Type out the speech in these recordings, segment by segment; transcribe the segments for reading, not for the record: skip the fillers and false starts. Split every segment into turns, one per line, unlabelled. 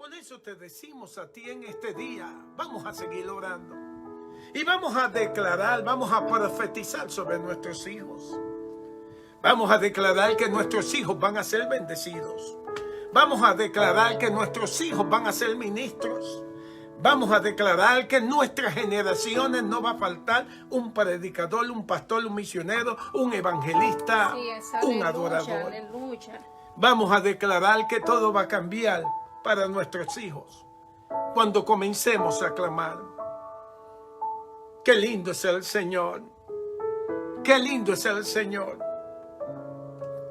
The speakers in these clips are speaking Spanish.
Por eso te decimos a ti en este día, vamos a seguir orando. Y vamos a declarar, vamos a profetizar sobre nuestros hijos. Vamos a declarar que nuestros hijos van a ser bendecidos. Vamos a declarar que nuestros hijos van a ser ministros. Vamos a declarar que en nuestras generaciones no va a faltar un predicador, un pastor, un misionero, un evangelista, un adorador.
Aleluya.
Vamos a declarar que todo va a cambiar para nuestros hijos cuando comencemos a clamar. Qué lindo es el Señor. Qué lindo es el Señor.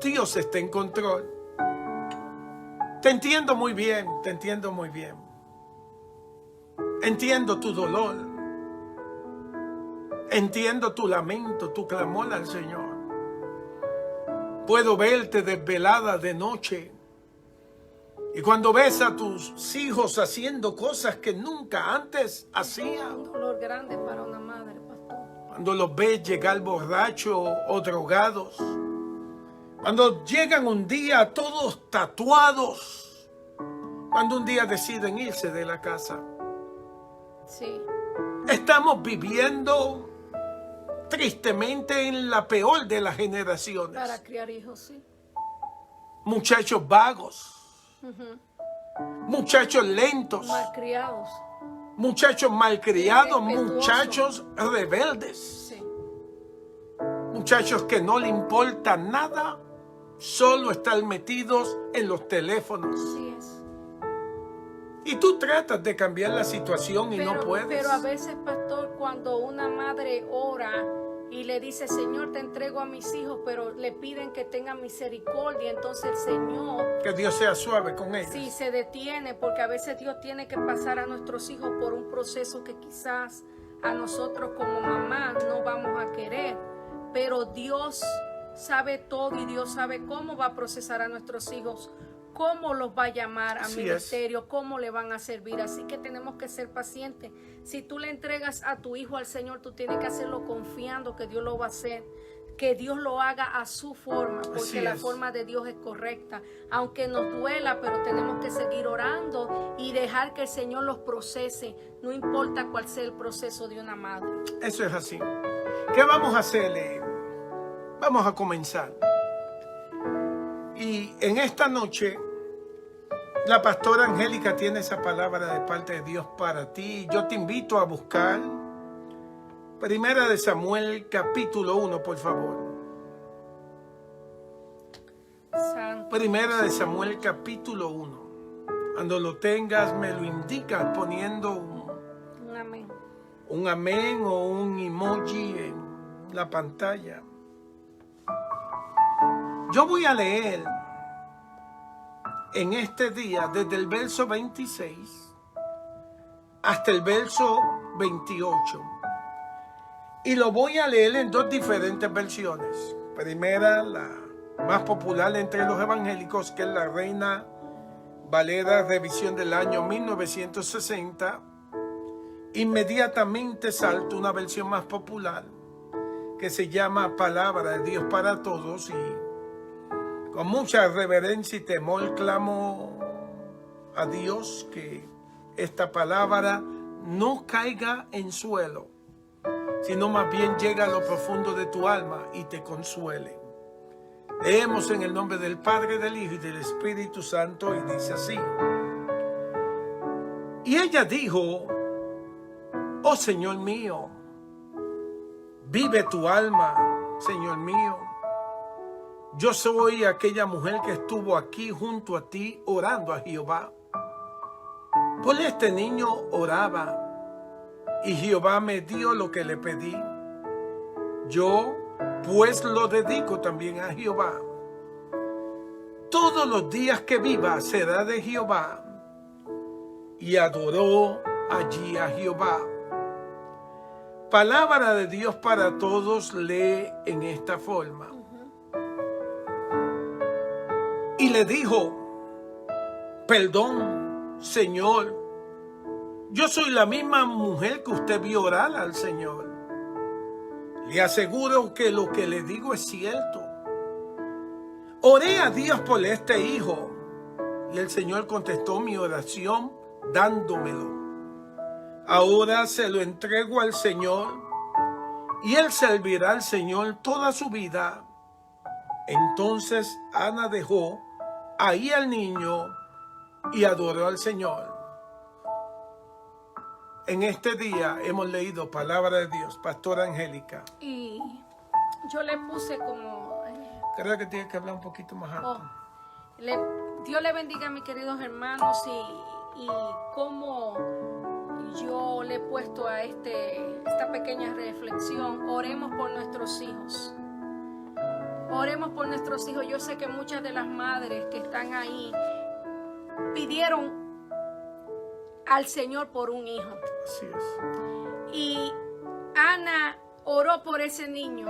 Dios está en control. Te entiendo muy bien, te entiendo muy bien. Entiendo tu dolor. Entiendo tu lamento, tu clamor al Señor. Puedo verte desvelada de noche. Y cuando ves a tus hijos haciendo cosas que nunca antes hacían.
Un dolor grande para una madre, pastor.
Cuando los ves llegar borrachos o drogados. Cuando llegan un día todos tatuados. Cuando un día deciden irse de la casa.
Sí.
Estamos viviendo tristemente en la peor de las generaciones.
Para criar hijos, sí.
Muchachos vagos. Muchachos lentos.
Malcriados.
Muchachos malcriados.
Irrespetuosos.
Muchachos rebeldes.
Sí.
Muchachos que no le importa nada. Solo están metidos en los teléfonos.
Sí es.
Y tú tratas de cambiar la situación y no puedes.
Pero a veces, pastor, cuando una madre ora y le dice, Señor, te entrego a mis hijos, pero le piden que tengan misericordia, entonces el Señor,
Que Dios sea suave con ellos.
sí, se detiene, porque a veces Dios tiene que pasar a nuestros hijos por un proceso que quizás a nosotros como mamá no vamos a querer, pero Dios sabe todo y Dios sabe cómo va a procesar a nuestros hijos, cómo los va a llamar al ministerio, cómo le van a servir. Así que tenemos que ser pacientes. Si tú le entregas a tu hijo al Señor, tú tienes que hacerlo confiando que Dios lo va a hacer, que Dios lo haga a su forma, porque la forma de Dios es correcta. Aunque nos duela, pero tenemos que seguir orando y dejar que el Señor los procese, no importa cuál sea el proceso de una madre.
Eso es así. ¿Qué vamos a hacer? Vamos a comenzar. Y en esta noche, la pastora Angélica tiene esa palabra de parte de Dios para ti. Yo te invito a buscar Primera de Samuel, capítulo 1, por favor.
Santo.
Primera de Samuel, capítulo 1. Cuando lo tengas, me lo indicas poniendo
Un amén.
un amén o un emoji en la pantalla. Yo voy a leer en este día desde el verso 26 hasta el verso 28. Y lo voy a leer en dos diferentes versiones. Primera, la más popular entre los evangélicos, que es la Reina Valera Revisión del año 1960. Inmediatamente salta una versión más popular que se llama Palabra de Dios para Todos, y con mucha reverencia y temor clamo a Dios que esta palabra no caiga en suelo, sino más bien llega a lo profundo de tu alma y te consuele. Leemos en el nombre del Padre, del Hijo y del Espíritu Santo, y dice así. Y ella dijo: oh Señor mío, vive tu alma, Señor mío. Yo soy aquella mujer que estuvo aquí junto a ti orando a Jehová. Por este niño oraba, y Jehová me dio lo que le pedí. Yo pues lo dedico también a Jehová. Todos los días que viva será de Jehová. Y adoró allí a Jehová. Palabra de Dios para todos, lee en esta forma. Y le dijo: perdón, Señor, yo soy la misma mujer que usted vio orar al Señor. Le aseguro que lo que le digo es cierto. Oré a Dios por este hijo, Y el Señor contestó mi oración dándomelo. Ahora se lo entrego al Señor y él servirá al Señor toda su vida. Entonces Ana dejó ahí al niño y adoró al Señor. En este día hemos leído palabra de Dios, Pastora Angélica.
Y yo le puse como...
Creo que tienes que hablar un poquito más alto.
Dios le bendiga a mis queridos hermanos y como yo le he puesto a esta pequeña reflexión, oremos por nuestros hijos. Oremos por nuestros hijos. Yo sé que muchas de las madres que están ahí pidieron al Señor por un hijo.
Así es.
Y Ana oró por ese niño.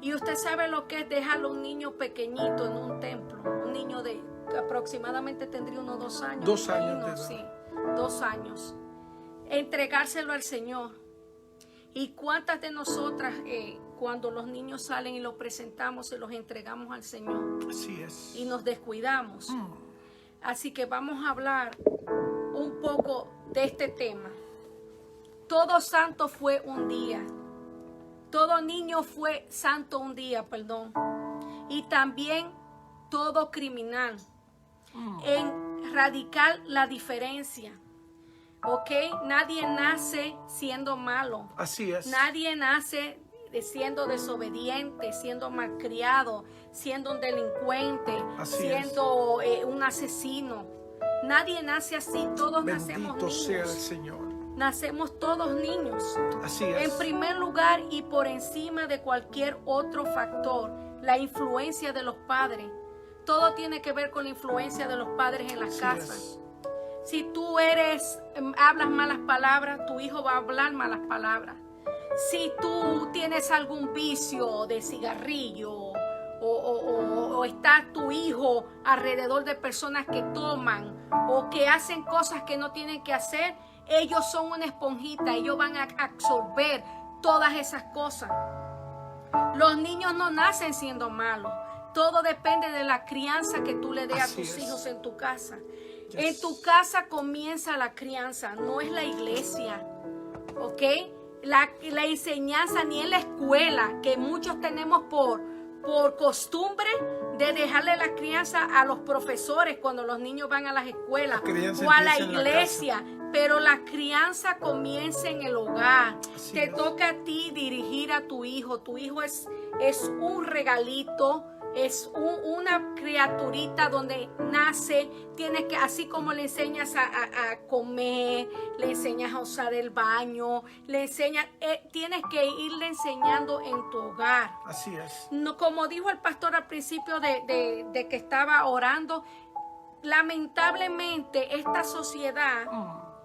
Y usted sabe lo que es dejarlo un niño pequeñito en un templo. Un niño de aproximadamente tendría unos 2 años.
2 años de edad.
Sí, 2 años. Entregárselo al Señor. ¿Y cuántas de nosotras cuando los niños salen y los presentamos se los entregamos al Señor?
Así es.
Y nos descuidamos. Así que vamos a hablar un poco de este tema. Todo santo fue un día. Todo niño fue santo un día, perdón. Y también todo criminal. En radical la diferencia. ¿Ok? Nadie nace siendo malo.
Así es.
Nadie nace siendo desobediente, siendo malcriado, siendo un delincuente, siendo un asesino. Nadie nace así. Todos nacemos
Bendito
niños.
sea el Señor.
Nacemos todos niños.
Así es.
En primer lugar y por encima de cualquier otro factor, la influencia de los padres. Todo tiene que ver con la influencia de los padres en las casas. Si tú hablas malas palabras, tu hijo va a hablar malas palabras. Si tú tienes algún vicio de cigarrillo o está tu hijo alrededor de personas que toman o que hacen cosas que no tienen que hacer, ellos son una esponjita, ellos van a absorber todas esas cosas. Los niños no nacen siendo malos. Todo depende de la crianza que tú le des a tus hijos en tu casa. En tu casa comienza la crianza, no es la iglesia, ¿ok? La enseñanza ni en la escuela, que muchos tenemos por costumbre de dejarle la crianza a los profesores cuando los niños van a las escuelas o a la iglesia. Pero la crianza comienza en el hogar. Te toca a ti dirigir a tu hijo. Tu hijo es un regalito. Es una criaturita donde nace, tienes que, así como le enseñas a comer, le enseñas a usar el baño, le enseñas, tienes que irle enseñando en tu hogar.
Así es.
No, como dijo el pastor al principio de que estaba orando, lamentablemente esta sociedad,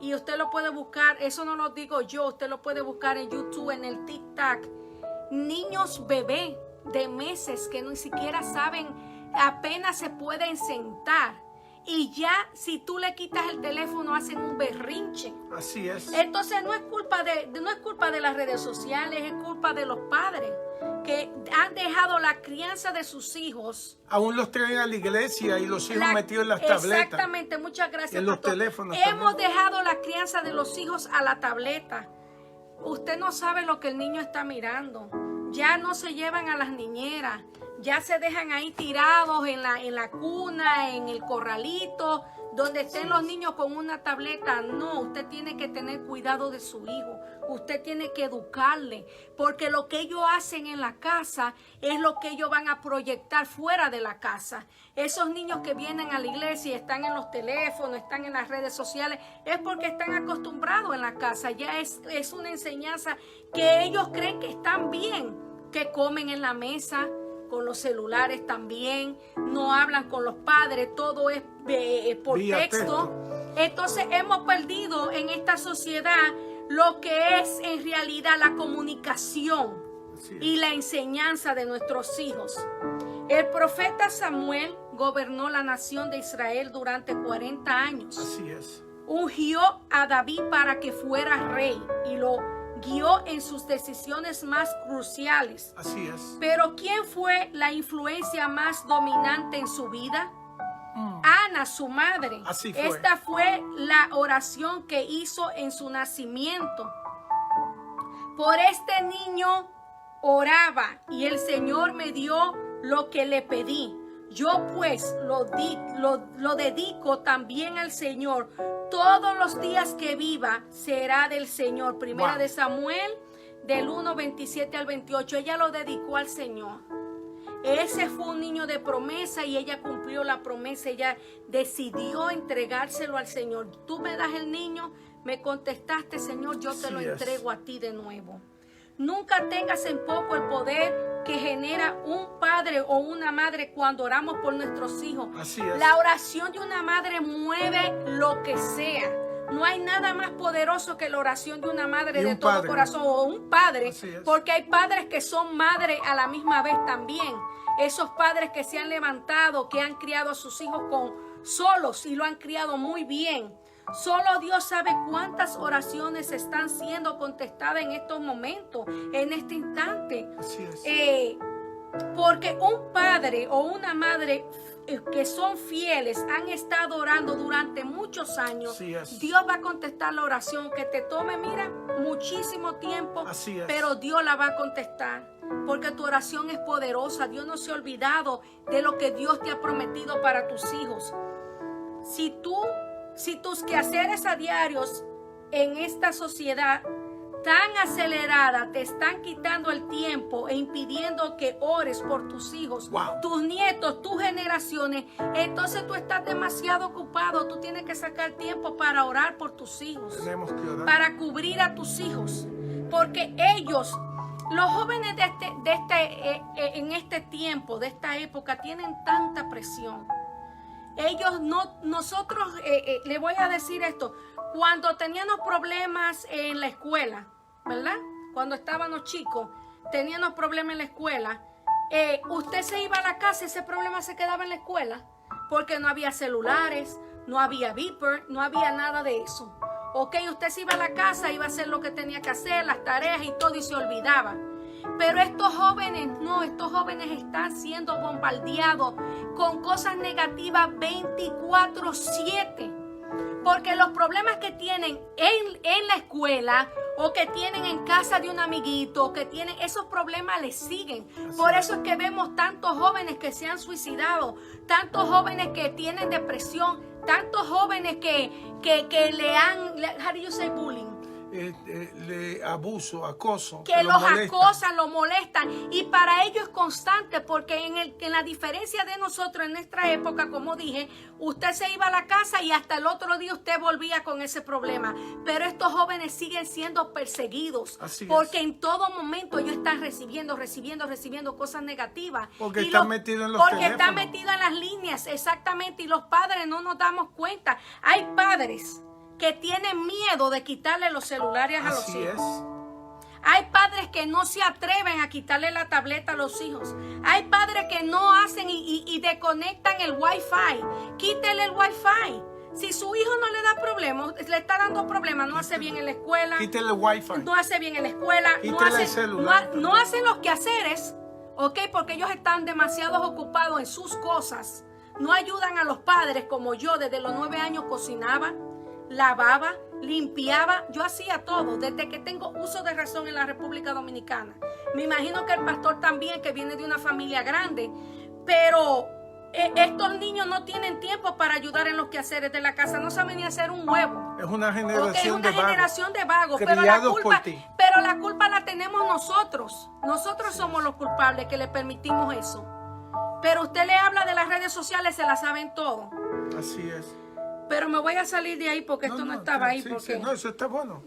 y usted lo puede buscar, eso no lo digo yo, usted lo puede buscar en YouTube, en el TikTok, niños bebés de meses que ni siquiera saben, apenas se pueden sentar y ya si tú le quitas el teléfono hacen un berrinche.
Así es.
Entonces no es culpa de las redes sociales, es culpa de los padres que han dejado la crianza de sus hijos.
Aún los traen a la iglesia y los hijos metidos en las tabletas.
Exactamente, muchas gracias.
En los teléfonos.
Hemos dejado la crianza de los hijos a la tableta. Usted no sabe lo que el niño está mirando. Ya no se llevan a las niñeras, ya se dejan ahí tirados en la cuna, en el corralito, donde estén los niños con una tableta. No, usted tiene que tener cuidado de su hijo, usted tiene que educarle, porque lo que ellos hacen en la casa es lo que ellos van a proyectar fuera de la casa. Esos niños que vienen a la iglesia y están en los teléfonos, están en las redes sociales, es porque están acostumbrados en la casa. Ya es una enseñanza que ellos creen que están bien, que comen en la mesa, con los celulares también, no hablan con los padres, todo es por texto. Entonces hemos perdido en esta sociedad lo que es en realidad la comunicación y la enseñanza de nuestros hijos. El profeta Samuel gobernó la nación de Israel durante 40 años.
Así es.
Ungió a David para que fuera rey y lo guió en sus decisiones más cruciales.
Así es.
Pero ¿quién fue la influencia más dominante en su vida? Ana, su madre.
Así fue.
Esta fue la oración que hizo en su nacimiento. Por este niño oraba y el Señor me dio lo que le pedí. Yo pues lo dedico también al Señor. Todos los días que viva será del Señor. Primera de Samuel, del 1, 27 al 28. Ella lo dedicó al Señor. Ese fue un niño de promesa y ella cumplió la promesa. Ella decidió entregárselo al Señor. Tú me das el niño, me contestaste, Señor, yo te lo entrego a ti de nuevo. Nunca tengas en poco el poder que genera un padre o una madre cuando oramos por nuestros hijos.
Así es.
La oración de una madre mueve lo que sea. No hay nada más poderoso que la oración de una madre de todo corazón o un padre, porque hay padres que son madres a la misma vez también. Esos padres que se han levantado, que han criado a sus hijos solos y lo han criado muy bien. Solo Dios sabe cuántas oraciones están siendo contestadas en estos momentos, en este instante.
Así es.
Porque un padre o una madre que son fieles, han estado orando durante muchos años. Dios va a contestar la oración que te tome, mira, muchísimo tiempo, pero Dios la va a contestar. Porque tu oración es poderosa. Dios no se ha olvidado de lo que Dios te ha prometido para tus hijos. Si tus quehaceres a diarios en esta sociedad tan acelerada te están quitando el tiempo e impidiendo que ores por tus hijos, tus nietos, tus generaciones, entonces tú estás demasiado ocupado. Tú tienes que sacar tiempo para orar por tus hijos, para cubrir a tus hijos, porque ellos, los jóvenes en este tiempo, de esta época, tienen tanta presión. Nosotros, le voy a decir esto, cuando teníamos problemas en la escuela, ¿verdad? Cuando estábamos chicos, teníamos problemas en la escuela, usted se iba a la casa y ese problema se quedaba en la escuela, porque no había celulares, no había beeper, no había nada de eso. Ok, usted se iba a la casa, iba a hacer lo que tenía que hacer, las tareas y todo, y se olvidaba. Pero estos jóvenes no, estos jóvenes están siendo bombardeados con cosas negativas 24/7. Porque los problemas que tienen en la escuela o que tienen en casa de un amiguito, o que tienen, esos problemas les siguen. Por eso es que vemos tantos jóvenes que se han suicidado, tantos jóvenes que tienen depresión, tantos jóvenes que le han, how do you say bullying?
Abuso, acoso.
Que los acosan, lo molestan. Y para ellos es constante, porque en la diferencia de nosotros en nuestra época, como dije, usted se iba a la casa y hasta el otro día usted volvía con ese problema. Pero estos jóvenes siguen siendo perseguidos. Porque en todo momento ellos están recibiendo cosas negativas.
Porque están metidos en los teléfonos.
Porque están metidos en las líneas, exactamente. Y los padres no nos damos cuenta. Hay padres que tienen miedo de quitarle los celulares a los hijos. Hay padres que no se atreven a quitarle la tableta a los hijos. Hay padres que no hacen y desconectan el Wi-Fi. Quítele el Wi-Fi. Si su hijo no le da problemas, le está dando problemas, no hace bien en la escuela.
Quítele el Wi-Fi.
No hace bien en la escuela.
Quítele el celular.
No hacen los quehaceres, ¿ok? Porque ellos están demasiado ocupados en sus cosas. No ayudan a los padres como yo. Desde los 9 años cocinaba, lavaba, limpiaba, yo hacía todo desde que tengo uso de razón en la República Dominicana. Me imagino que el pastor también, que viene de una familia grande, pero estos niños no tienen tiempo para ayudar en los quehaceres de la casa, no saben ni hacer un huevo.
Es una generación
de vagos, pero la culpa la tenemos nosotros. Nosotros somos los culpables que le permitimos eso. Pero usted le habla de las redes sociales, se la saben todo.
Así es.
Pero me voy a salir de ahí porque esto no estaba ahí.
No, eso está bueno.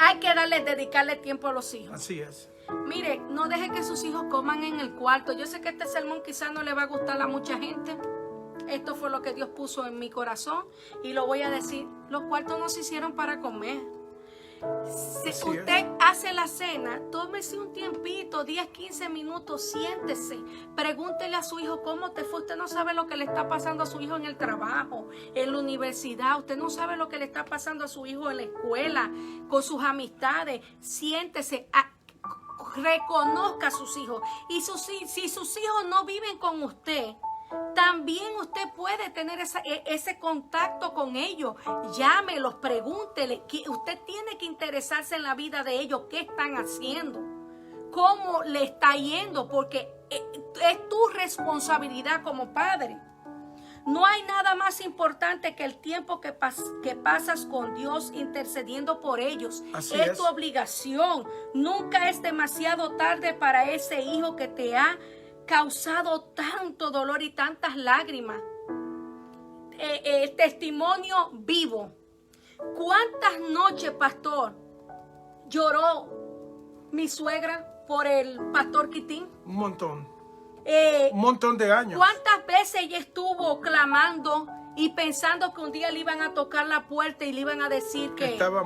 Hay que dedicarle tiempo a los hijos.
Así es.
Mire, no deje que sus hijos coman en el cuarto. Yo sé que este sermón quizás no le va a gustar a mucha gente. Esto fue lo que Dios puso en mi corazón y lo voy a decir. Los cuartos no se hicieron para comer. Si usted hace la cena, tómese un tiempito, 10, 15 minutos, siéntese, pregúntele a su hijo cómo te fue. Usted no sabe lo que le está pasando a su hijo en el trabajo, en la universidad. Usted no sabe lo que le está pasando a su hijo en la escuela, con sus amistades. Siéntese, reconozca a sus hijos. Y si sus hijos no viven con usted, también usted puede tener ese contacto con ellos. Llámelos, pregúntele. Usted tiene que interesarse en la vida de ellos. ¿Qué están haciendo? ¿Cómo le está yendo? Porque es tu responsabilidad como padre. No hay nada más importante que el tiempo que pasas con Dios intercediendo por ellos. Es tu obligación. Nunca es demasiado tarde para ese hijo que te ha causado tanto dolor y tantas lágrimas. Testimonio vivo. ¿Cuántas noches, pastor, lloró mi suegra por el pastor Quitín?
Un montón. Un montón de años.
¿Cuántas veces ella estuvo clamando y pensando que un día le iban a tocar la puerta y le iban a decir que estaba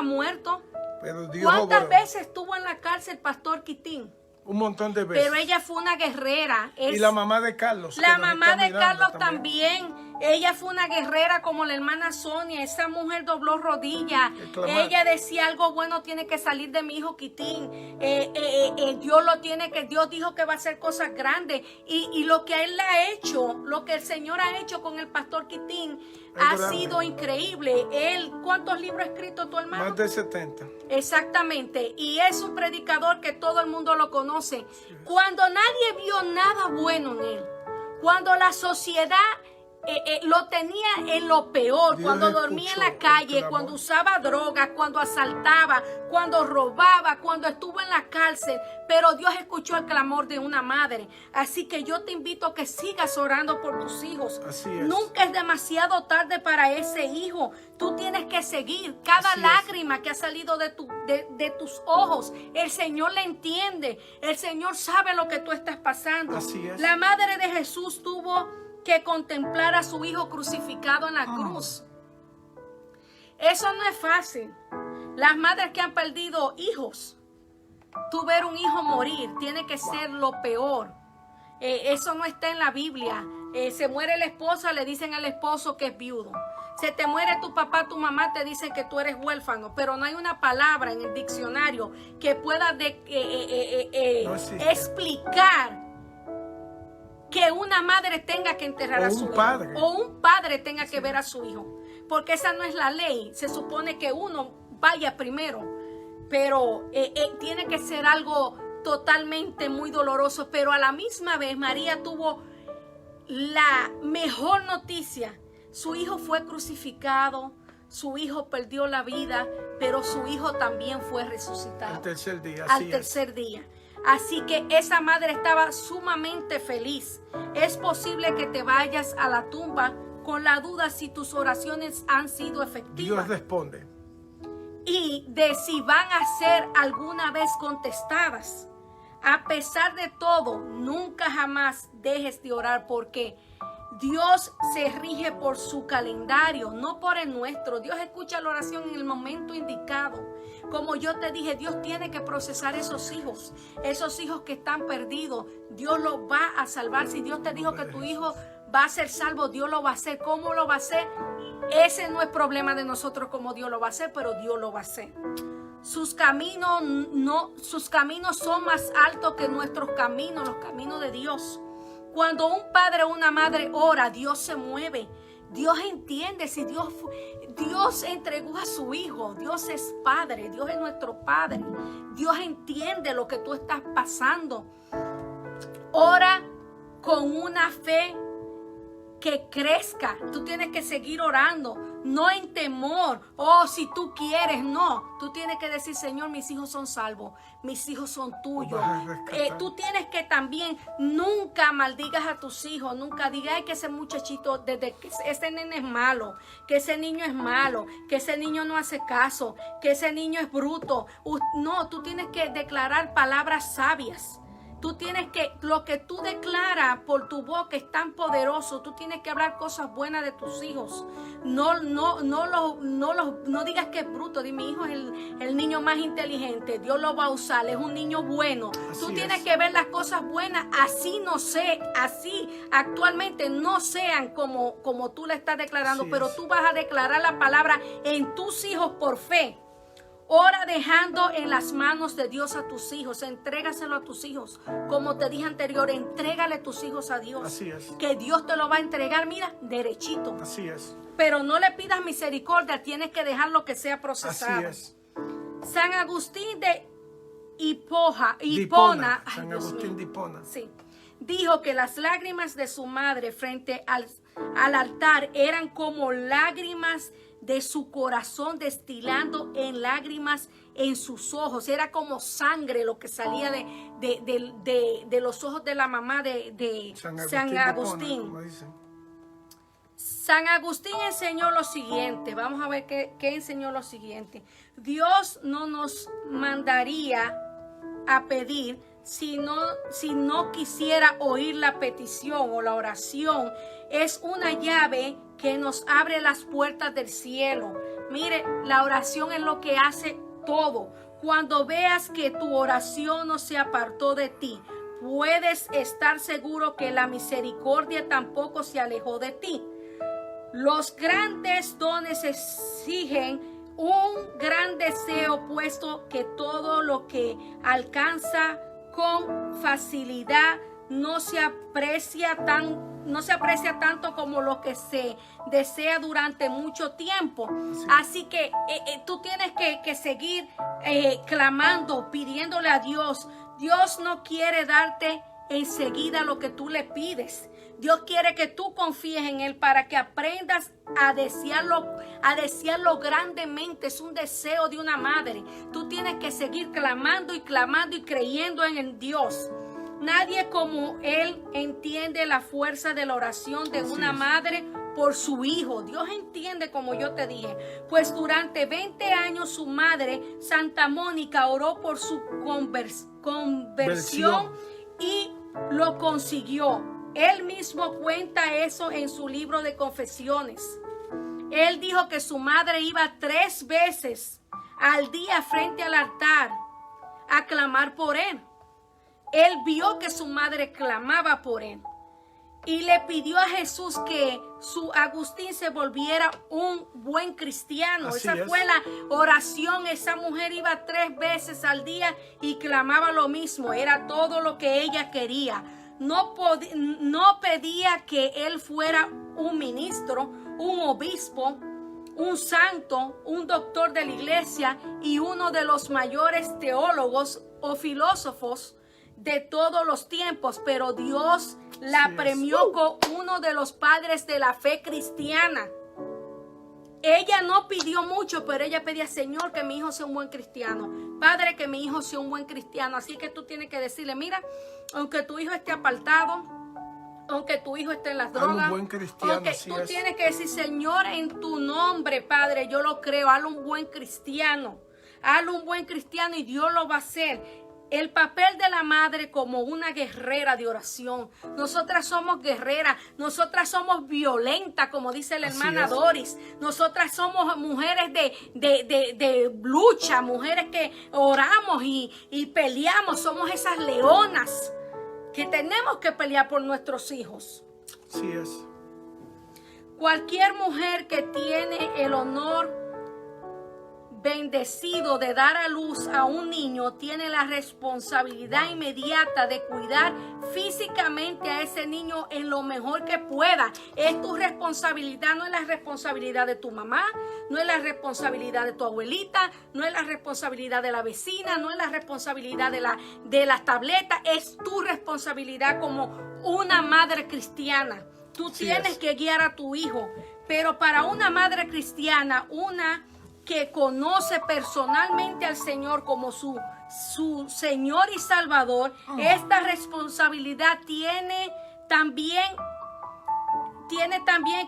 muerto?
Pero Dios
¿Cuántas veces estuvo en la cárcel pastor Quitín?
Un montón de veces.
Pero ella fue una guerrera.
Y la mamá de Carlos.
La mamá de Carlos también. Ella fue una guerrera como la hermana Sonia. Esa mujer dobló rodillas. Ella decía, algo bueno tiene que salir de mi hijo Quitín. Dios dijo que va a hacer cosas grandes. Y lo que él ha hecho, lo que el Señor ha hecho con el pastor Quitín, ha sido increíble. ¿Cuántos libros ha escrito tu hermano?
Más de 70.
Exactamente. Y es un predicador que todo el mundo lo conoce. Cuando nadie vio nada bueno en él, cuando la sociedad lo tenía en lo peor, Dios cuando dormía en la calle, cuando usaba drogas, cuando asaltaba, cuando robaba, cuando estuvo en la cárcel, pero Dios escuchó el clamor de una madre. Así que yo te invito a que sigas orando por tus hijos.
Así es.
Nunca es demasiado tarde para ese hijo. Tú tienes que seguir. Cada lágrima que ha salido de tus ojos, el Señor le entiende. El Señor sabe lo que tú estás pasando.
Así es.
La madre de Jesús tuvo que contemplar a su hijo crucificado en la cruz. Eso no es fácil. Las madres que han perdido hijos, tú ver un hijo morir tiene que ser lo peor. Eso no está en la Biblia. Se muere la esposa, le dicen al esposo que es viudo. Se te muere tu papá, tu mamá, te dicen que tú eres huérfano, pero no hay una palabra en el diccionario que pueda explicar que una madre tenga que enterrar a su hijo. O un padre tenga que ver a su hijo. Porque esa no es la ley. Se supone que uno vaya primero. Pero tiene que ser algo totalmente muy doloroso. Pero a la misma vez María tuvo la mejor noticia. Su hijo fue crucificado. Su hijo perdió la vida. Pero su hijo también fue resucitado.
Al tercer día.
Al tercer día. Así que esa madre estaba sumamente feliz. Es posible que te vayas a la tumba con la duda si tus oraciones han sido efectivas.
Dios responde.
Y de si van a ser alguna vez contestadas. A pesar de todo, nunca jamás dejes de orar porque Dios se rige por su calendario, no por el nuestro. Dios escucha la oración en el momento indicado. Como yo te dije, Dios tiene que procesar esos hijos que están perdidos. Dios los va a salvar. Si Dios te dijo que tu hijo va a ser salvo, Dios lo va a hacer. ¿Cómo lo va a hacer? Ese no es problema de nosotros cómo Dios lo va a hacer, pero Dios lo va a hacer. Sus caminos son más altos que nuestros caminos, los caminos de Dios. Cuando un padre o una madre ora, Dios se mueve. Dios entiende. Si Dios entregó a su hijo. Dios es padre. Dios es nuestro padre. Dios entiende lo que tú estás pasando. Ora con una fe que crezca. Tú tienes que seguir orando, no en temor. Si tú quieres, no. Tú tienes que decir, Señor, mis hijos son salvos, mis hijos son tuyos. Tú tienes que también, nunca maldigas a tus hijos, nunca digas, ay, que ese muchachito, desde que ese nene es malo, que ese niño es malo, que ese niño no hace caso, que ese niño es bruto. No, tú tienes que declarar palabras sabias. Tú tienes que, lo que tú declaras por tu boca es tan poderoso. Tú tienes que hablar cosas buenas de tus hijos. No digas que es bruto. Di, mi hijo es el niño más inteligente. Dios lo va a usar. Es un niño bueno. Tú tienes que ver las cosas buenas. Así actualmente no sean como tú le estás declarando. Pero tú vas a declarar la palabra en tus hijos por fe. Ora dejando en las manos de Dios a tus hijos. Entrégaselo a tus hijos. Como te dije anterior, entrégale tus hijos a Dios.
Así es.
Que Dios te lo va a entregar, mira, derechito.
Así es.
Pero no le pidas misericordia, tienes que dejar lo que sea procesado.
Así es.
San Agustín de Hipona,
San
Dios
Agustín
mío.
de Hipona.
Sí. Dijo que las lágrimas de su madre frente al altar eran como lágrimas de su corazón destilando en lágrimas en sus ojos. Era como sangre lo que salía de los ojos de la mamá de San Agustín.
Como dicen.
San Agustín enseñó lo siguiente. Vamos a ver qué enseñó lo siguiente. Dios no nos mandaría a pedir si no quisiera oír la petición o la oración. Es una llave que nos abre las puertas del cielo. Mire, la oración es lo que hace todo. Cuando veas que tu oración no se apartó de ti, puedes estar seguro que la misericordia tampoco se alejó de ti. Los grandes dones exigen un gran deseo, puesto que todo lo que alcanza con facilidad no se aprecia tanto como lo que se desea durante mucho tiempo.
Sí.
Así que tú tienes que seguir clamando, pidiéndole a Dios. Dios no quiere darte enseguida lo que tú le pides. Dios quiere que tú confíes en Él para que aprendas a desearlo grandemente. Es un deseo de una madre. Tú tienes que seguir clamando y creyendo en el Dios. Nadie como Él entiende la fuerza de la oración de una madre por su hijo. Dios entiende, como yo te dije. Pues durante 20 años su madre, Santa Mónica, oró por su conversión y lo consiguió. Él mismo cuenta eso en su libro de confesiones. Él dijo que su madre iba 3 veces al día frente al altar a clamar por él. Él vio que su madre clamaba por él y le pidió a Jesús que su Agustín se volviera un buen cristiano.
Así
Esa
es.
fue la oración. Esa mujer iba 3 veces al día y clamaba lo mismo. Era todo lo que ella quería. No pedía que él fuera un ministro, un obispo, un santo, un doctor de la iglesia y uno de los mayores teólogos o filósofos de todos los tiempos, pero Dios la premió con uno de los padres de la fe cristiana. Ella no pidió mucho, pero ella pedía: Señor, que mi hijo sea un buen cristiano. Padre, que mi hijo sea un buen cristiano. Así que tú tienes que decirle: mira, aunque tu hijo esté apartado, aunque tu hijo esté en las drogas,
un buen cristiano,
aunque tú tienes que decir: Señor, en tu nombre, Padre, yo lo creo. Hazlo un buen cristiano. Hazlo un buen cristiano y Dios lo va a hacer. El papel de la madre como una guerrera de oración. Nosotras somos guerreras, nosotras somos violentas, como dice la hermana Doris. Nosotras somos mujeres de lucha, mujeres que oramos y peleamos. Somos esas leonas que tenemos que pelear por nuestros hijos.
Así es.
Cualquier mujer que tiene el honor bendecido de dar a luz a un niño tiene la responsabilidad inmediata de cuidar físicamente a ese niño en lo mejor que pueda. Es tu responsabilidad, no es la responsabilidad de tu mamá, no es la responsabilidad de tu abuelita, no es la responsabilidad de la vecina, no es la responsabilidad de las tabletas, es tu responsabilidad como una madre cristiana. Tú tienes que guiar a tu hijo, pero para una madre cristiana, una que conoce personalmente al Señor como su Señor y Salvador, esta responsabilidad tiene también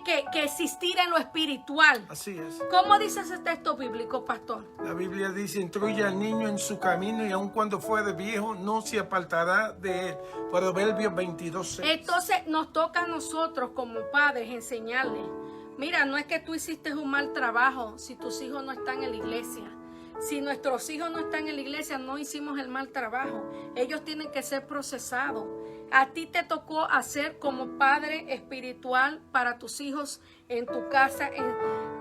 que existir en lo espiritual.
Así es.
¿Cómo dice ese texto bíblico, pastor?
La Biblia dice: instruye al niño en su camino y aun cuando fuere viejo no se apartará de él. Proverbios 22:6.
Entonces nos toca a nosotros como padres enseñarles. Mira, no es que tú hiciste un mal trabajo si tus hijos no están en la iglesia. Si nuestros hijos no están en la iglesia, no hicimos el mal trabajo. Ellos tienen que ser procesados. A ti te tocó hacer como padre espiritual para tus hijos en tu casa,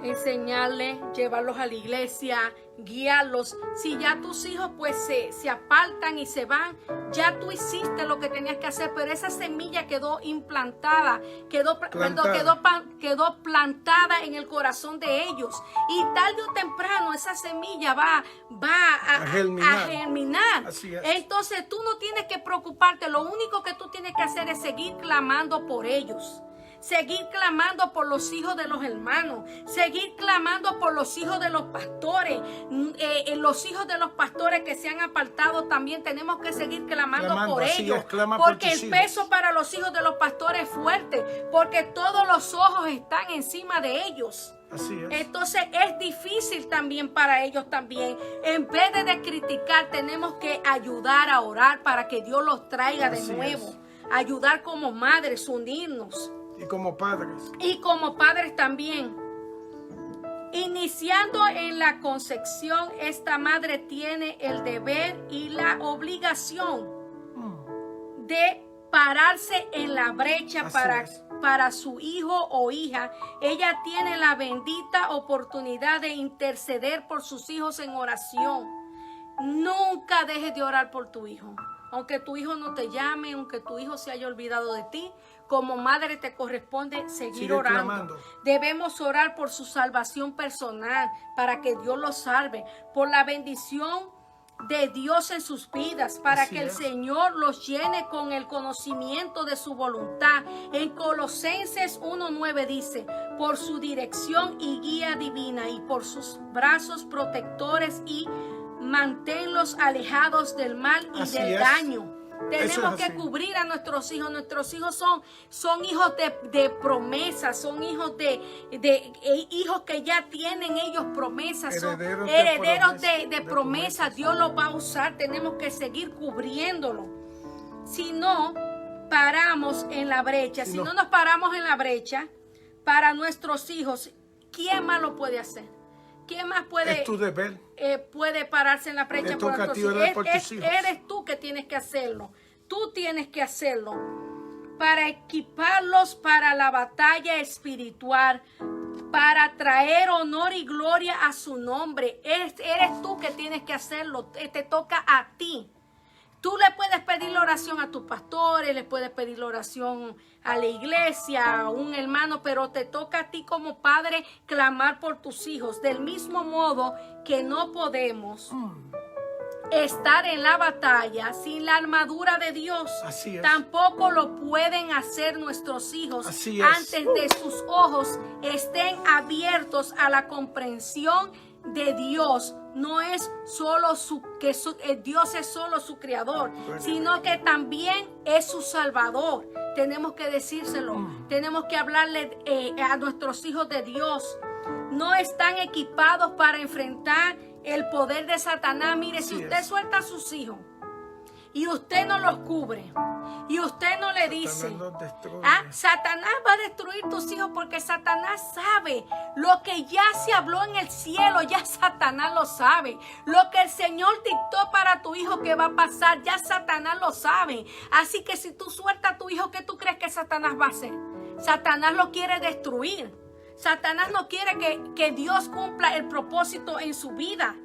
enseñarles, llevarlos a la iglesia, guiarlos. Si ya tus hijos pues se apartan y se van, ya tú hiciste lo que tenías que hacer, pero esa semilla quedó implantada, quedó plantada en el corazón de ellos, y tarde o temprano esa semilla va a germinar.
Así es.
Entonces tú no tienes que preocuparte, lo único que tú tienes que hacer es seguir clamando por ellos. Seguir clamando por los hijos de los hermanos, seguir clamando por los hijos de los pastores, los hijos de los pastores que se han apartado también tenemos que seguir clamando por ellos, porque el peso para los hijos de los pastores es fuerte, porque todos los ojos están encima de ellos.
Así es.
Entonces es difícil también para ellos también. En vez de criticar, tenemos que ayudar a orar para que Dios los traiga de nuevo. Ayudar como madres, unirnos.
Y como padres.
Y como padres también. Iniciando en la concepción, esta madre tiene el deber y la obligación de pararse en la brecha para su hijo o hija. Ella tiene la bendita oportunidad de interceder por sus hijos en oración. Nunca dejes de orar por tu hijo. Aunque tu hijo no te llame, aunque tu hijo se haya olvidado de ti, como madre te corresponde seguir orando.
Clamando.
Debemos orar por su salvación personal, para que Dios los salve, por la bendición de Dios en sus vidas, para que el Señor los llene con el conocimiento de su voluntad. En Colosenses 1:9 dice, por su dirección y guía divina y por sus brazos protectores, y manténlos alejados del mal y del daño. Tenemos que cubrir a nuestros hijos. Nuestros hijos son hijos de promesas, son hijos de hijos que ya tienen ellos promesas, son herederos de promesas. Dios los va a usar. Tenemos que seguir cubriéndolo. Si no paramos en la brecha, si no nos paramos en la brecha para nuestros hijos, ¿quién más lo puede hacer? ¿Quién más puede?
Es tu deber.
Puede pararse en la brecha por nuestros hijos. Eres tú que tienes que hacerlo. Tú tienes que hacerlo para equiparlos para la batalla espiritual, para traer honor y gloria a su nombre. Eres tú que tienes que hacerlo. Te toca a ti. Tú le puedes pedir la oración a tus pastores, le puedes pedir la oración a la iglesia, a un hermano, pero te toca a ti como padre clamar por tus hijos. Del mismo modo que no podemos estar en la batalla sin la armadura de Dios.
Así es.
Tampoco lo pueden hacer nuestros hijos.
Así es.
Antes de sus ojos estén abiertos a la comprensión de Dios. No es solo Dios es solo su creador, sino que también es su salvador. Tenemos que decírselo. Tenemos que hablarle a nuestros hijos de Dios. No están equipados para enfrentar el poder de Satanás. Mire, si usted suelta a sus hijos y usted no los cubre y usted no le dice, Satanás va a destruir tus hijos, porque Satanás sabe lo que ya se habló en el cielo. Ya Satanás lo sabe. Lo que el Señor dictó para tu hijo que va a pasar, ya Satanás lo sabe. Así que si tú sueltas a tu hijo, ¿qué tú crees que Satanás va a hacer? Satanás lo quiere destruir. Satanás no quiere que Dios cumpla el propósito en su vida.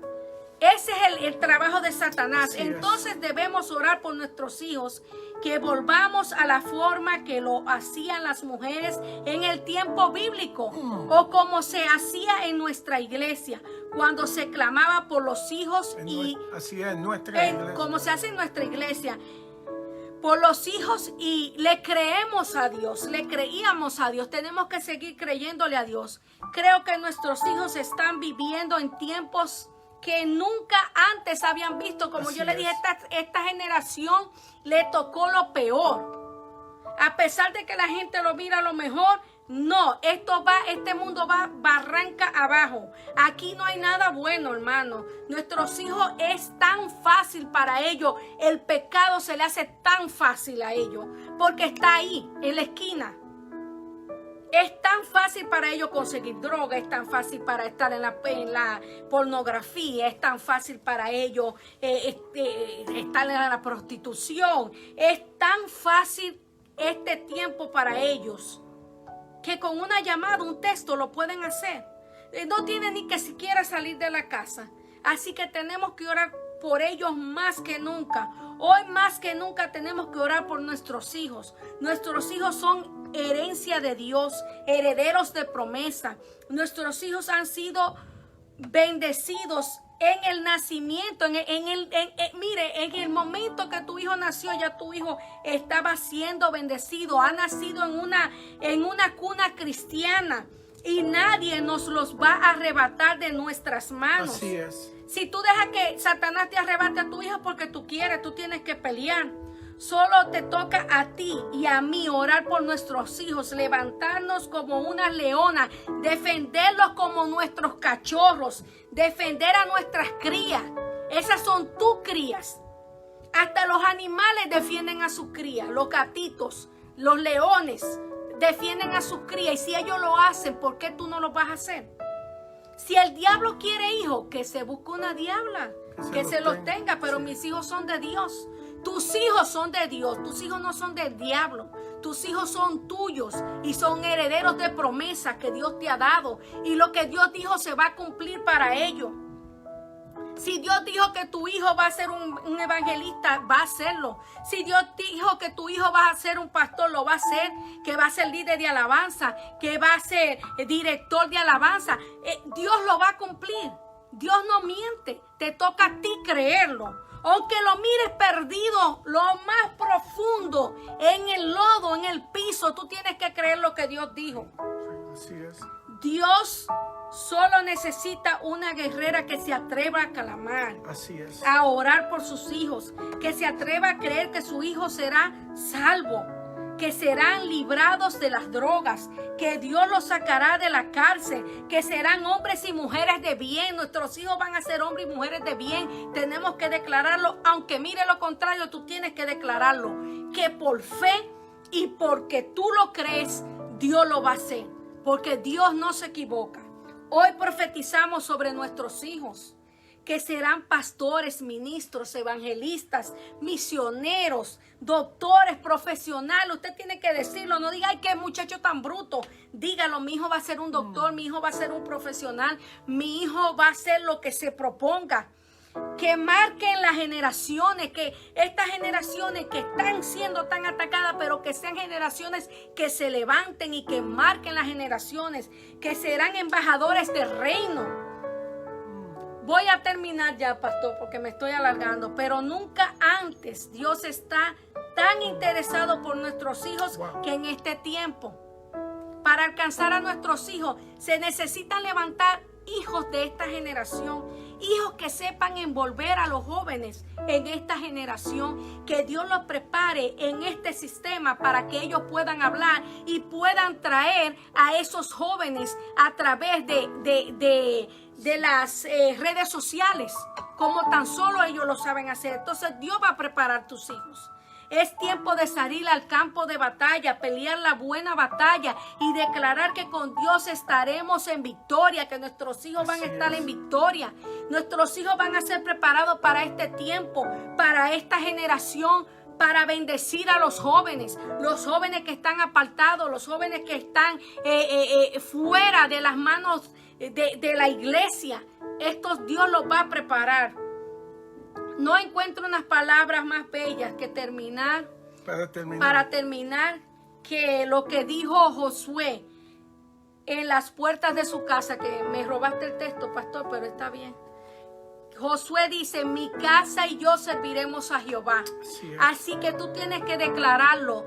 Ese es el trabajo de Satanás. Entonces debemos orar por nuestros hijos, que volvamos a la forma que lo hacían las mujeres en el tiempo bíblico, o como se hacía en nuestra iglesia, cuando se clamaba por los hijos.
Así es, en nuestra iglesia.
Como se hace en nuestra iglesia, por los hijos, y le creemos a Dios, le creíamos a Dios. Tenemos que seguir creyéndole a Dios. Creo que nuestros hijos están viviendo en tiempos que nunca antes habían visto. Como yo le dije, esta generación le tocó lo peor. A pesar de que la gente lo mira a lo mejor, no, este mundo va barranca abajo. Aquí no hay nada bueno, hermano. Nuestros hijos es tan fácil para ellos. El pecado se le hace tan fácil a ellos, porque está ahí, en la esquina. Es tan fácil para ellos conseguir droga, es tan fácil para estar en la pornografía, es tan fácil para ellos estar en la prostitución. Es tan fácil este tiempo para ellos, que con una llamada, un texto, lo pueden hacer. no tienen ni que siquiera salir de la casa. Así que tenemos que orar por ellos más que nunca. Hoy más que nunca tenemos que orar por nuestros hijos. Nuestros hijos son herencia de Dios, herederos de promesa. Nuestros hijos han sido bendecidos en el nacimiento. Mire, en el momento que tu hijo nació, ya tu hijo estaba siendo bendecido. Ha nacido en una cuna cristiana. Y nadie nos los va a arrebatar de nuestras manos.
Así es.
Si tú dejas que Satanás te arrebate a tu hijo porque tú quieres, tú tienes que pelear. Solo te toca a ti y a mí orar por nuestros hijos, levantarnos como unas leonas, defenderlos como nuestros cachorros, defender a nuestras crías. Esas son tus crías. Hasta los animales defienden a sus crías, los gatitos, los leones defienden a sus crías. Y si ellos lo hacen, ¿por qué tú no lo vas a hacer? Si el diablo quiere hijos, que se busque una diabla, que se los tenga, pero mis hijos son de Dios. Tus hijos son de Dios, tus hijos no son del diablo. Tus hijos son tuyos y son herederos de promesa que Dios te ha dado. Y lo que Dios dijo se va a cumplir para ellos. Si Dios dijo que tu hijo va a ser un evangelista, va a hacerlo. Si Dios dijo que tu hijo va a ser un pastor, lo va a hacer. Que va a ser líder de alabanza, que va a ser director de alabanza. Dios lo va a cumplir. Dios no miente. Te toca a ti creerlo. Aunque lo mires perdido, lo más profundo, en el lodo, en el piso, tú tienes que creer lo que Dios dijo.
Así es.
Dios solo necesita una guerrera que se atreva a clamar.
Así es.
A orar por sus hijos. Que se atreva a creer que su hijo será salvo. Que serán librados de las drogas. Que Dios los sacará de la cárcel. Que serán hombres y mujeres de bien. Nuestros hijos van a ser hombres y mujeres de bien. Tenemos que declararlo. Aunque mire lo contrario, tú tienes que declararlo. Que por fe y porque tú lo crees, Dios lo va a hacer. Porque Dios no se equivoca. Hoy profetizamos sobre nuestros hijos, que serán pastores, ministros, evangelistas, misioneros, doctores, profesionales. Usted tiene que decirlo, no diga, ay, qué muchacho tan bruto. Dígalo, mi hijo va a ser un doctor, mi hijo va a ser un profesional, mi hijo va a hacer lo que se proponga. Que marquen las generaciones, que estas generaciones que están siendo tan atacadas, pero que sean generaciones que se levanten y que marquen las generaciones, que serán embajadores del reino. Voy a terminar ya, pastor, porque me estoy alargando, pero nunca antes Dios está tan interesado por nuestros hijos que en este tiempo. Para alcanzar a nuestros hijos se necesitan levantar hijos de esta generación, hijos que sepan envolver a los jóvenes en esta generación, que Dios los prepare en este sistema para que ellos puedan hablar y puedan traer a esos jóvenes a través de las redes sociales, como tan solo ellos lo saben hacer. Entonces Dios va a preparar tus hijos. Es tiempo de salir al campo de batalla, pelear la buena batalla y declarar que con Dios estaremos en victoria, que nuestros hijos van a estar en victoria. Nuestros hijos van a ser preparados para este tiempo, para esta generación, para bendecir a los jóvenes que están apartados, los jóvenes que están fuera de las manos de la iglesia. Estos Dios los va a preparar. No encuentro unas palabras más bellas que terminar. Para terminar, que lo que dijo Josué en las puertas de su casa, que me robaste el texto, pastor, pero está bien. Josué dice, mi casa y yo serviremos a Jehová. Así que tú tienes que declararlo.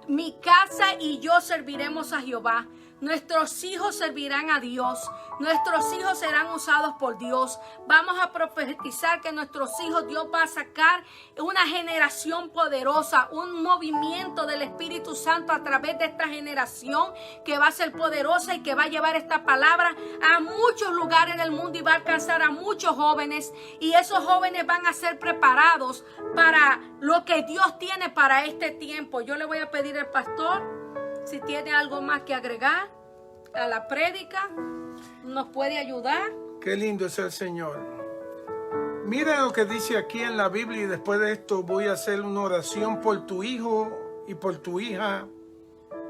Mi casa y yo serviremos a Jehová. Nuestros hijos servirán a Dios. Nuestros hijos serán usados por Dios. Vamos a profetizar que nuestros hijos, Dios va a sacar una generación poderosa, un movimiento del Espíritu Santo a través de esta generación que va a ser poderosa y que va a llevar esta palabra a muchos lugares del mundo y va a alcanzar a muchos jóvenes. Y esos jóvenes van a ser preparados para lo que Dios tiene para este tiempo. Yo le voy a pedir al pastor, si tiene algo más que agregar a la prédica, nos puede ayudar.
Qué lindo es el Señor. Mira lo que dice aquí en la Biblia, y después de esto voy a hacer una oración por tu hijo y por tu hija.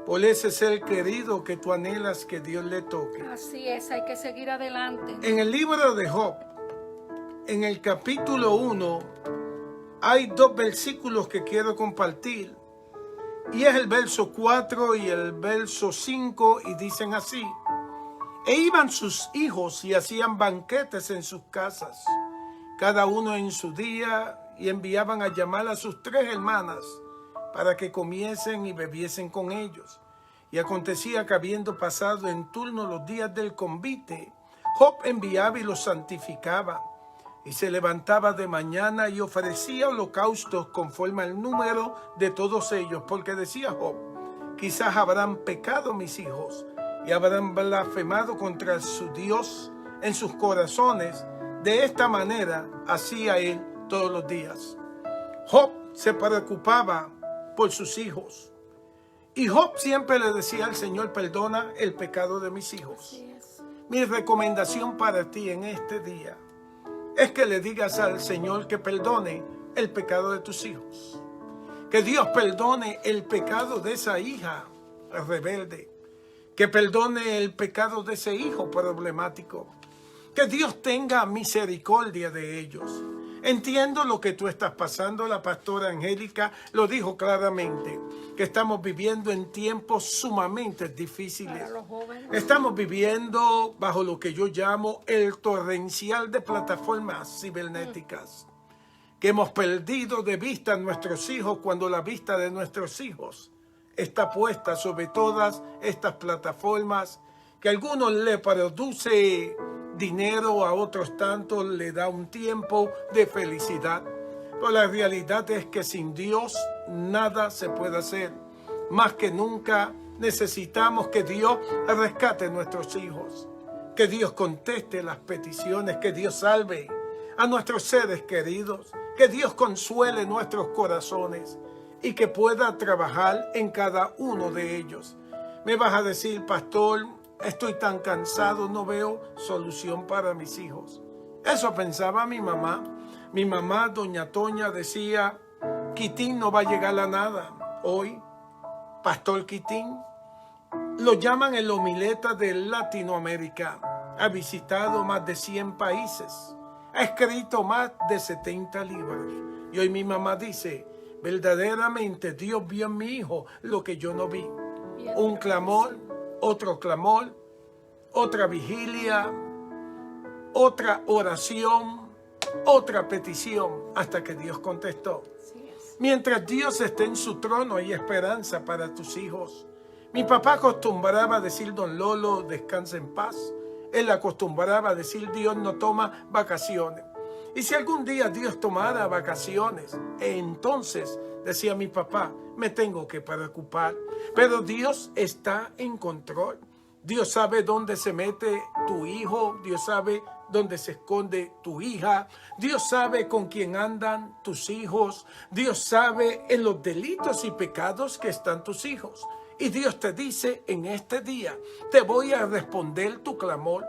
por ese ser querido que tú anhelas que Dios le toque.
Así es, hay que seguir adelante.
En el libro de Job, en el capítulo 1, hay 2 versículos que quiero compartir. Y es el verso 4 y el verso 5, y dicen así: E iban sus hijos y hacían banquetes en sus casas, cada uno en su día, y enviaban a llamar a sus 3 hermanas para que comiesen y bebiesen con ellos. Y acontecía que, habiendo pasado en turno los días del convite, Job enviaba y los santificaba, y se levantaba de mañana y ofrecía holocaustos conforme al número de todos ellos, porque decía Job: quizás habrán pecado mis hijos y habrán blasfemado contra su Dios en sus corazones. De esta manera hacía él todos los días. Job se preocupaba por sus hijos, y Job siempre le decía al Señor: perdona el pecado de mis hijos. Mi recomendación para ti en este día es que le digas al Señor que perdone el pecado de tus hijos. Que Dios perdone el pecado de esa hija rebelde. Que perdone el pecado de ese hijo problemático. Que Dios tenga misericordia de ellos. Entiendo lo que tú estás pasando. La pastora Angélica lo dijo claramente, que estamos viviendo en tiempos sumamente difíciles. Estamos viviendo bajo lo que yo llamo el torrencial de plataformas cibernéticas, que hemos perdido de vista a nuestros hijos, cuando la vista de nuestros hijos está puesta sobre todas estas plataformas, que a algunos le produce dinero, a otros tanto le da un tiempo de felicidad. Pero la realidad es que sin Dios nada se puede hacer. Más que nunca necesitamos que Dios rescate a nuestros hijos, que Dios conteste las peticiones, que Dios salve a nuestros seres queridos, que Dios consuele nuestros corazones y que pueda trabajar en cada uno de ellos. Me vas a decir: pastor, estoy tan cansado, no veo solución para mis hijos. Eso pensaba mi mamá. Mi mamá, doña Toña, decía: Quitín no va a llegar a nada. Hoy, Pastor Quitín, lo llaman el homileta de Latinoamérica. Ha visitado más de 100 países. Ha escrito más de 70 libros. Y hoy mi mamá dice: verdaderamente Dios vio en mi hijo lo que yo no vi. Un clamor, otro clamor, otra vigilia, otra oración, otra petición, hasta que Dios contestó. Mientras Dios esté en su trono, hay esperanza para tus hijos. Mi papá acostumbraba a decir: don Lolo, descansa en paz. Él acostumbraba a decir: Dios no toma vacaciones. Y si algún día Dios tomara vacaciones, entonces, decía mi papá, me tengo que preocupar. Pero Dios está en control. Dios sabe dónde se mete tu hijo. Dios sabe dónde se esconde tu hija. Dios sabe con quién andan tus hijos. Dios sabe en los delitos y pecados que están tus hijos. Y Dios te dice: en este día te voy a responder tu clamor.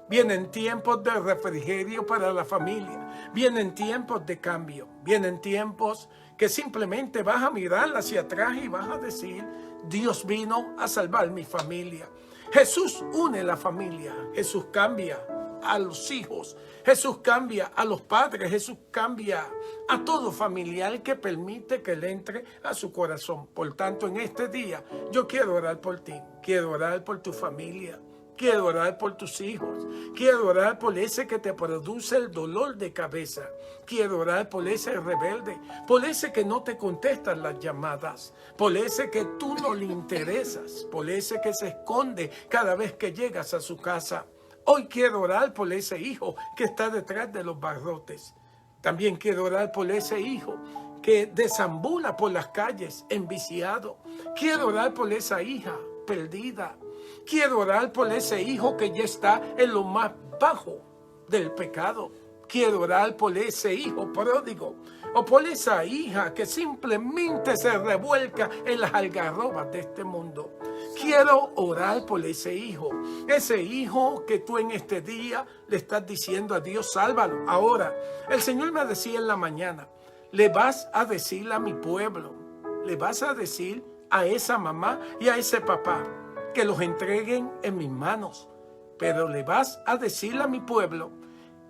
Vienen tiempos de refrigerio para la familia. Vienen tiempos de cambio. Vienen tiempos que simplemente vas a mirar hacia atrás y vas a decir: Dios vino a salvar mi familia. Jesús une la familia. Jesús cambia a los hijos. Jesús cambia a los padres. Jesús cambia a todo familiar que permite que le entre a su corazón. Por tanto, en este día yo quiero orar por ti. Quiero orar por tu familia. Quiero orar por tus hijos. Quiero orar por ese que te produce el dolor de cabeza. Quiero orar por ese rebelde, por ese que no te contesta las llamadas, por ese que tú no le interesas, por ese que se esconde cada vez que llegas a su casa. Hoy quiero orar por ese hijo que está detrás de los barrotes. También quiero orar por ese hijo que desambula por las calles enviciado. Quiero orar por esa hija perdida. Quiero orar por ese hijo que ya está en lo más bajo del pecado. Quiero orar por ese hijo pródigo, o por esa hija que simplemente se revuelca en las algarrobas de este mundo. Quiero orar por ese hijo que tú en este día le estás diciendo a Dios: sálvalo. Ahora, el Señor me decía en la mañana: le vas a decir a mi pueblo, le vas a decir a esa mamá y a ese papá que los entreguen en mis manos. Pero le vas a decirle a mi pueblo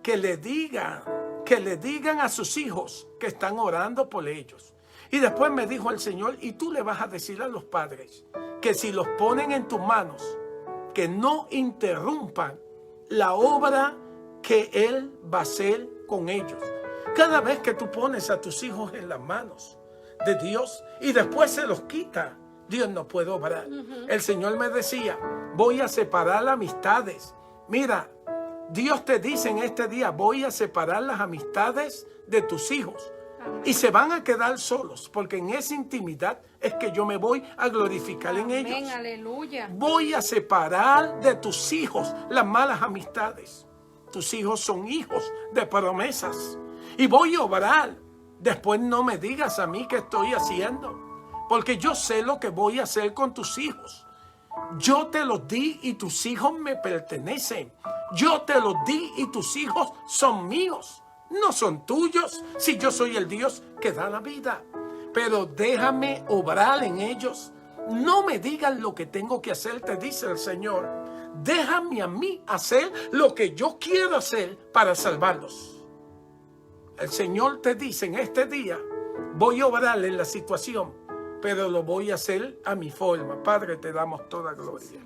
que le digan a sus hijos que están orando por ellos. Y después me dijo el Señor, y tú le vas a decir a los padres que si los ponen en tus manos, que no interrumpan la obra que Él va a hacer con ellos. Cada vez que tú pones a tus hijos en las manos de Dios y después se los quita, Dios no puede obrar. El Señor me decía, voy a separar las amistades. Mira, Dios te dice en este día, voy a separar las amistades de tus hijos. Y se van a quedar solos, porque en esa intimidad es que yo me voy a glorificar en ellos.
Amén, aleluya.
Voy a separar de tus hijos las malas amistades. Tus hijos son hijos de promesas. Y voy a obrar. Después no me digas a mí qué estoy haciendo, porque yo sé lo que voy a hacer con tus hijos. Yo te los di y tus hijos me pertenecen. Yo te los di y tus hijos son míos. No son tuyos, si yo soy el Dios que da la vida. Pero déjame obrar en ellos. No me digan lo que tengo que hacer, te dice el Señor. Déjame a mí hacer lo que yo quiero hacer para salvarlos. El Señor te dice en este día, voy a obrar en la situación, pero lo voy a hacer a mi forma. Padre, te damos toda gloria.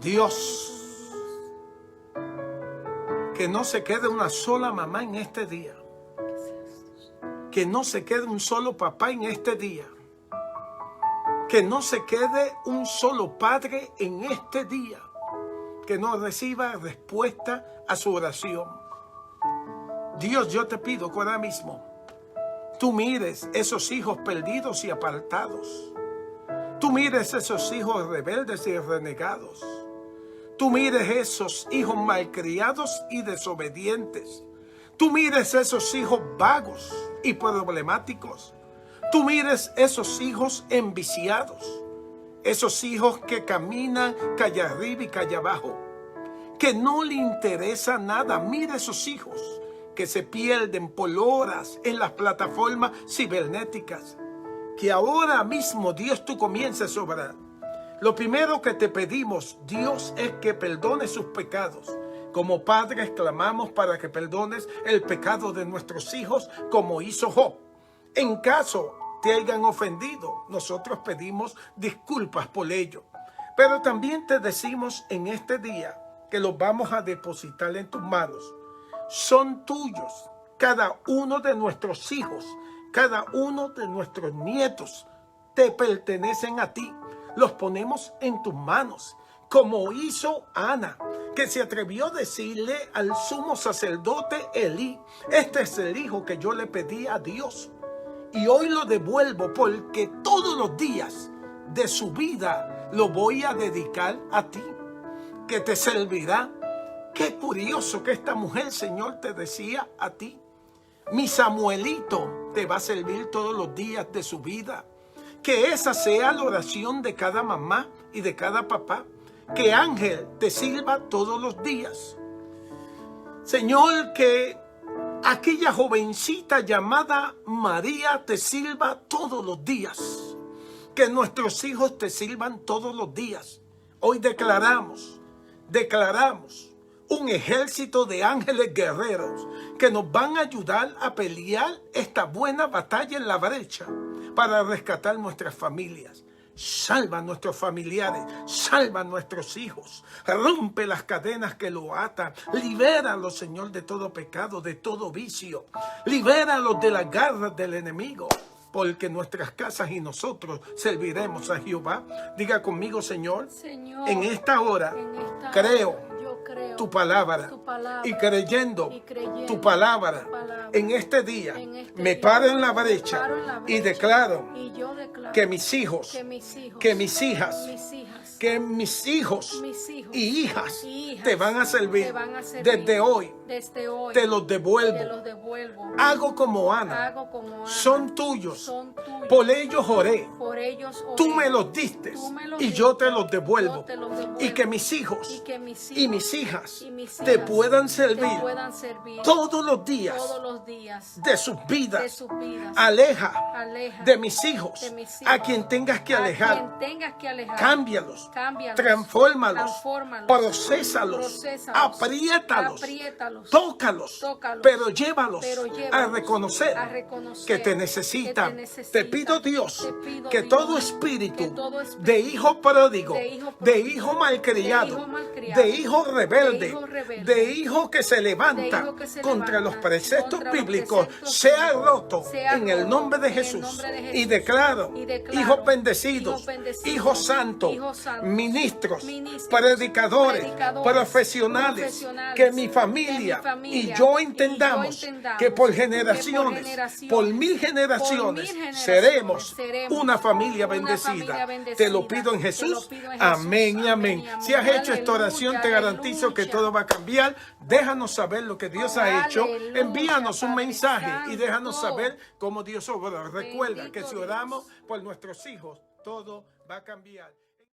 Dios, que no se quede una sola mamá en este día. Que no se quede un solo papá en este día. Que no se quede un solo padre en este día que no reciba respuesta a su oración. Dios, yo te pido que ahora mismo tú mires esos hijos perdidos y apartados. Tú mires esos hijos rebeldes y renegados. Tú mires esos hijos malcriados y desobedientes. Tú mires esos hijos vagos y problemáticos. Tú mires esos hijos enviciados, esos hijos que caminan calle arriba y calle abajo, que no le interesa nada. Mira esos hijos que se pierden por horas en las plataformas cibernéticas. Que ahora mismo, Dios, tú comiences a obrar. Lo primero que te pedimos, Dios, es que perdones sus pecados. Como padres clamamos para que perdones el pecado de nuestros hijos, como hizo Job. En caso te hayan ofendido, nosotros pedimos disculpas por ello. Pero también te decimos en este día que los vamos a depositar en tus manos. Son tuyos, cada uno de nuestros hijos, cada uno de nuestros nietos, te pertenecen a ti. Los ponemos en tus manos, como hizo Ana, que se atrevió a decirle al sumo sacerdote Elí, este es el hijo que yo le pedí a Dios. Y hoy lo devuelvo porque todos los días de su vida lo voy a dedicar a ti, que te servirá. Qué curioso que esta mujer, Señor, te decía a ti. Mi Samuelito te va a servir todos los días de su vida. Que esa sea la oración de cada mamá y de cada papá. Que Ángel te sirva todos los días. Señor, que aquella jovencita llamada María te sirva todos los días. Que nuestros hijos te sirvan todos los días. Hoy declaramos un ejército de ángeles guerreros que nos van a ayudar a pelear esta buena batalla en la brecha para rescatar nuestras familias. Salva a nuestros familiares, salva a nuestros hijos, rompe las cadenas que lo atan, libéralos, Señor, de todo pecado, de todo vicio, libéralos de las garras del enemigo, porque nuestras casas y nosotros serviremos a Jehová. Diga conmigo, Señor, en esta hora creo tu palabra, y creyendo tu palabra, en este día me paro en la brecha y declaro que mis hijos, que mis hijas, que mis hijos
mis hijos
y hijas
y hijas
te van a servir.
te van a servir.
Desde hoy
Desde hoy
te los devuelvo.
te los devuelvo.
Hago como Ana.
Hago como Ana.
Son tuyos.
Son tuyos.
Por ellos oré.
Por ellos oré.
Tú me los diste
Tú me los
y
diste.
yo te los devuelvo.
Yo te los devuelvo.
Y que mis hijos
Y que mis
y
hijos
mis hijas
y mis
te
hijas
puedan
te
servir
puedan servir
todos los días
todos los días
de sus
de
vidas.
sus vidas.
Aleja
Aleja
de mis hijos
de mis
a
hijos.
quien tengas que
A
alejar.
quien tengas que alejar.
Cámbialos,
Cámbialos.
transfórmalos,
Transfórmalos.
procésalos,
Procesalos.
apriétalos,
Apriétalos.
tócalos,
Tócalos.
pero llévalos
Pero
a
llévalos
reconocer
a reconocer
que te necesitan.
que te necesitan.
Te pido, Dios,
Te pido,
que
Dios,
todo espíritu
que todo espíritu
de hijo pródigo,
de hijo
de
pródigo,
hijo malcriado,
de hijo malcriado,
de hijo rebelde,
de hijo rebelde,
de hijo que se levanta
de hijo que se
contra
levanta
los preceptos
contra los
bíblicos,
preceptos
sea
bíblicos,
roto
sea
en el
roto
nombre de
en el
Jesús.
nombre de Jesús.
Y declaro,
Y declaro,
hijos bendecidos,
hijos bendecidos,
hijos santos,
hijos santos,
ministros,
ministros,
predicadores,
predicadores,
profesionales,
profesionales,
que mi familia,
que mi familia
y yo entendamos que por generaciones, por mil generaciones, seremos una familia bendecida. Te lo pido en Jesús. Amén y amén. Si has hecho esta oración, te garantizo que todo va a cambiar. Déjanos saber lo que Dios ha hecho.
Aleluya,
Envíanos un
Padre
mensaje y déjanos
Santo.
saber cómo Dios obró. Recuerda
Bendito
que si
Dios.
oramos por nuestros hijos, todo va a cambiar.